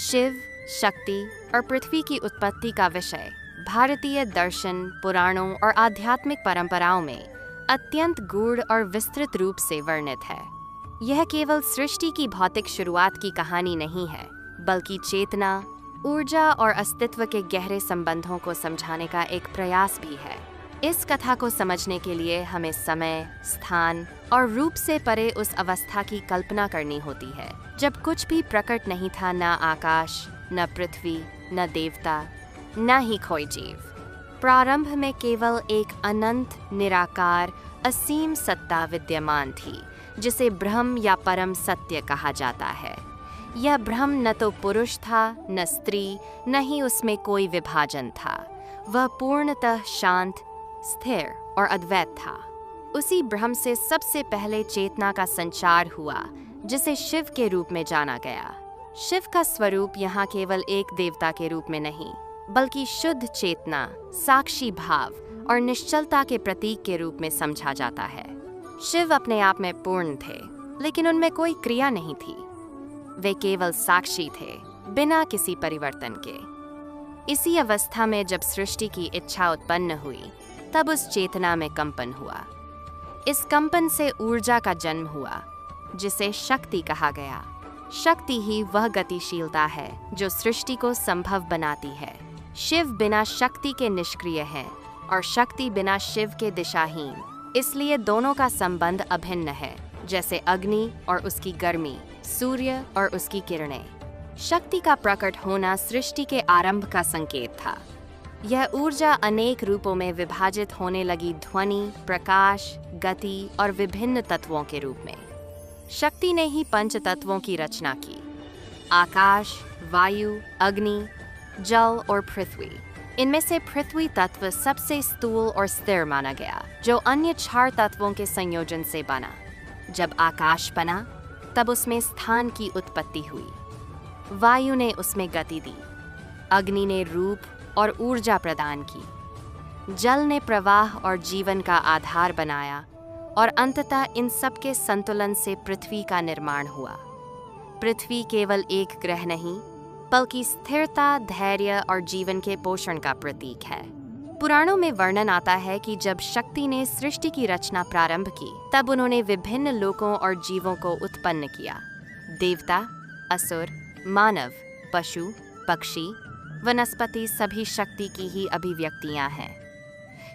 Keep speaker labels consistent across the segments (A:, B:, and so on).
A: शिव, शक्ति और पृथ्वी की उत्पत्ति का विषय भारतीय दर्शन, पुराणों और आध्यात्मिक परंपराओं में अत्यंत गूढ़ और विस्तृत रूप से वर्णित है। यह केवल सृष्टि की भौतिक शुरुआत की कहानी नहीं है, बल्कि चेतना, ऊर्जा और अस्तित्व के गहरे संबंधों को समझाने का एक प्रयास भी है। इस कथा को समझने के लिए हमें समय, स्थान और रूप से परे उस अवस्था की कल्पना करनी होती है जब कुछ भी प्रकट नहीं था, न आकाश, न पृथ्वी, न देवता, न ही कोई जीव। प्रारंभ में केवल एक अनंत, निराकार, असीम सत्ता विद्यमान थी, जिसे ब्रह्म या परम सत्य कहा जाता है। यह ब्रह्म न तो पुरुष था, न स्त्री, न ही उसमें कोई विभाजन था। वह पूर्णतः शांत, स्थिर और अद्वैत था। उसी ब्रह्म से सबसे पहले चेतना का संचार हुआ, जिसे शिव के रूप में जाना गया। शिव का स्वरूप यहाँ केवल एक देवता के रूप में नहीं, बल्कि शुद्ध चेतना, साक्षी भाव और निश्चलता के प्रतीक के रूप में समझा जाता है। शिव अपने आप में पूर्ण थे, लेकिन उनमें कोई क्रिया नहीं थी। वे केवल साक्षी थे, बिना किसी परिवर्तन के। इसी अवस्था में जब सृष्टि की इच्छा उत्पन्न हुई, तब उस चेतना में कंपन हुआ। इस कंपन से ऊर्जा का जन्म हुआ, जिसे शक्ति कहा गया। शक्ति ही वह गतिशीलता है जो सृष्टि को संभव बनाती है। शिव बिना शक्ति के निष्क्रिय है और शक्ति बिना शिव के दिशाहीन। इसलिए दोनों का संबंध अभिन्न है, जैसे अग्नि और उसकी गर्मी, सूर्य और उसकी किरणें। शक्ति का प्रकट होना सृष्टि के आरंभ का संकेत था। यह ऊर्जा अनेक रूपों में विभाजित होने लगी, ध्वनि, प्रकाश, गति और विभिन्न तत्वों के रूप में। शक्ति ने ही पंच तत्वों की रचना की: आकाश, वायु, अग्नि, जल और पृथ्वी। इनमें से पृथ्वी तत्व सबसे स्थूल और स्थिर माना गया, जो अन्य 4 तत्वों के संयोजन से बना। जब आकाश बना, तब उसमें स्थान की उत्पत्ति हुई। वायु ने उसमें गति दी, अग्नि ने रूप और ऊर्जा प्रदान की, जल ने प्रवाह और जीवन का आधार बनाया, और अंततः इन सब के संतुलन से पृथ्वी का निर्माण हुआ। पृथ्वी केवल एक ग्रह नहीं, बल्कि स्थिरता, धैर्य और जीवन के पोषण का प्रतीक है। पुराणों में वर्णन आता है कि जब शक्ति ने सृष्टि की रचना प्रारंभ की, तब उन्होंने विभिन्न लोकों और जीवों को उत्पन्न किया। देवता, असुर, मानव, पशु, पक्षी, वनस्पति सभी शक्ति की ही अभिव्यक्तियां हैं।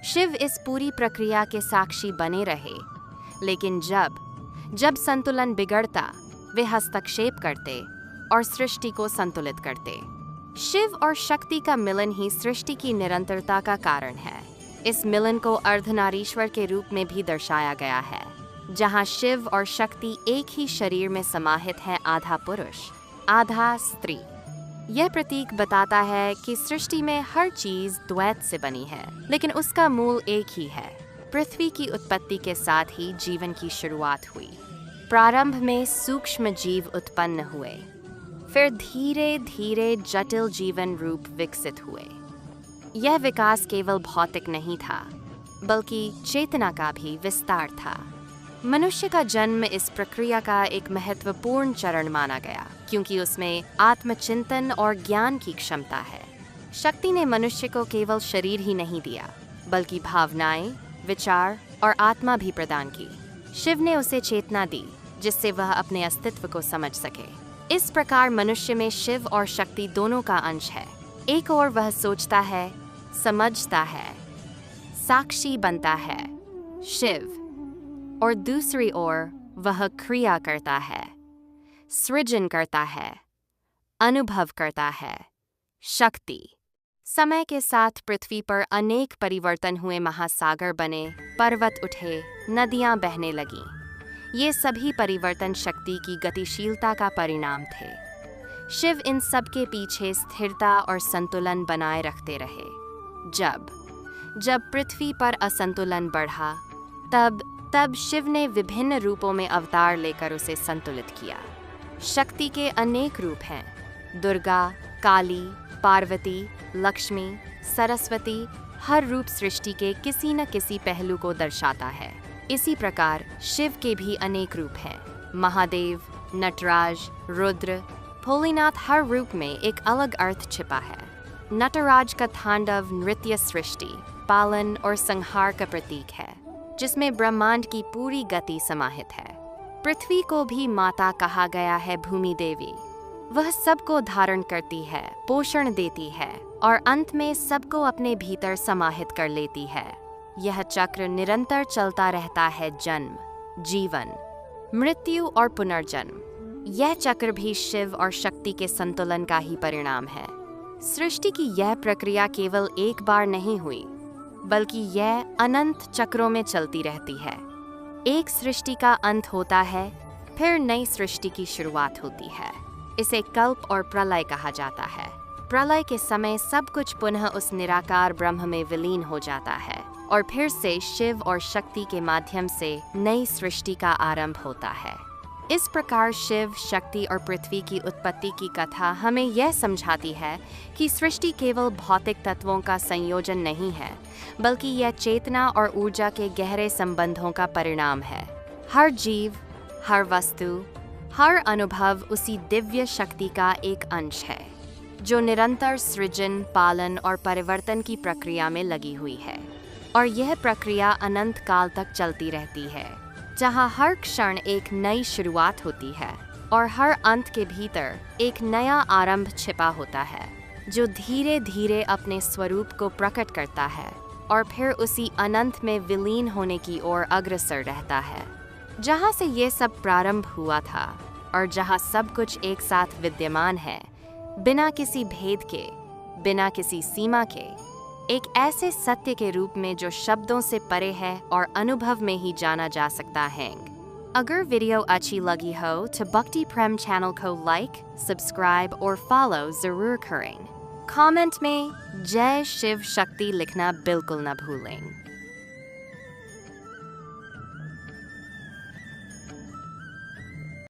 A: शिव इस पूरी प्रक्रिया के साक्षी बने रहे, लेकिन जब संतुलन बिगड़ता, वे हस्तक्षेप करते और सृष्टि को संतुलित करते। शिव और शक्ति का मिलन ही सृष्टि की निरंतरता का कारण है। इस मिलन को अर्धनारीश्वर के रूप में भी दर्शाया गया है, जहां शिव और शक्ति एक ही शरीर में समाहित हैं, आधा पुरुष, आधा स्त्री। यह प्रतीक बताता है कि सृष्टि में हर चीज द्वैत से बनी है, लेकिन उसका मूल एक ही है। पृथ्वी की उत्पत्ति के साथ ही जीवन की शुरुआत हुई। प्रारंभ में सूक्ष्म जीव उत्पन्न हुए, फिर धीरे धीरे जटिल जीवन रूप विकसित हुए। यह विकास केवल भौतिक नहीं था, बल्कि चेतना का भी विस्तार था। मनुष्य का जन्म इस प्रक्रिया का एक महत्वपूर्ण चरण माना गया, क्योंकि उसमें आत्मचिंतन और ज्ञान की क्षमता है। शक्ति ने मनुष्य को केवल शरीर ही नहीं दिया, बल्कि भावनाएं, विचार और आत्मा भी प्रदान की। शिव ने उसे चेतना दी, जिससे वह अपने अस्तित्व को समझ सके। इस प्रकार मनुष्य में शिव और शक्ति दोनों का अंश है। एक ओर वह सोचता है, समझता है, साक्षी बनता है, शिव, और दूसरी ओर वह क्रिया करता है, सृजन करता है, अनुभव करता है, शक्ति। समय के साथ पृथ्वी पर अनेक परिवर्तन हुए, महासागर बने, पर्वत उठे, नदियां बहने लगीं। ये सभी परिवर्तन शक्ति की गतिशीलता का परिणाम थे। शिव इन सब के पीछे स्थिरता और संतुलन बनाए रखते रहे। जब पृथ्वी पर असंतुलन बढ़ा, तब शिव ने विभिन्न रूपों में अवतार लेकर उसे संतुलित किया। शक्ति के अनेक रूप हैं: दुर्गा, काली, पार्वती, लक्ष्मी, सरस्वती। हर रूप सृष्टि के किसी न किसी पहलू को दर्शाता है। इसी प्रकार शिव के भी अनेक रूप हैं: महादेव, नटराज, रुद्र, भोलेनाथ हर रूप में एक अलग अर्थ छिपा है। नटराज का तांडव नृत्य सृष्टि, पालन और संहार का प्रतीक है, जिसमें ब्रह्मांड की पूरी गति समाहित है। पृथ्वी को भी माता कहा गया है भूमि देवी। वह सबको धारण करती है, पोषण देती है और अंत में सबको अपने भीतर समाहित कर लेती है। यह चक्र निरंतर चलता रहता है, जन्म, जीवन, मृत्यु और पुनर्जन्म। यह चक्र भी शिव और शक्ति के संतुलन का ही परिणाम है। सृष्टि की यह प्रक्रिया केवल एक बार नहीं हुई, बल्कि यह अनंत चक्रों में चलती रहती है। एक सृष्टि का अंत होता है, फिर नई सृष्टि की शुरुआत होती है। इसे कल्प और प्रलय कहा जाता है। प्रलय के समय सब कुछ पुनः उस निराकार ब्रह्म में विलीन हो जाता है और फिर से शिव और शक्ति के माध्यम से नई सृष्टि का आरंभ होता है। इस प्रकार शिव, शक्ति और पृथ्वी की उत्पत्ति की कथा हमें यह समझाती है कि सृष्टि केवल भौतिक तत्वों का संयोजन नहीं है, बल्कि यह चेतना और ऊर्जा के गहरे संबंधों का परिणाम है। हर जीव, हर वस्तु, हर अनुभव उसी दिव्य शक्ति का एक अंश है, जो निरंतर सृजन, पालन और परिवर्तन की प्रक्रिया में लगी हुई है। और यह प्रक्रिया अनंत काल तक चलती रहती है, जहाँ हर क्षण एक नई शुरुआत होती है और हर अंत के भीतर एक नया आरंभ छिपा होता है, जो धीरे धीरे अपने स्वरूप को प्रकट करता है और फिर उसी अनंत में विलीन होने की ओर अग्रसर रहता है। जहाँ से ये सब प्रारंभ हुआ था और जहाँ सब कुछ एक साथ विद्यमान है, बिना किसी भेद के, बिना किसी सीमा के, एक ऐसे सत्य के रूप में जो शब्दों से परे है और अनुभव में ही जाना जा सकता है। अगर वीडियो अच्छी लगी हो तो भक्ति प्रेम चैनल को लाइक, सब्सक्राइब और फॉलो जरूर करें। कमेंट में जय शिव शक्ति लिखना बिल्कुल न भूलें।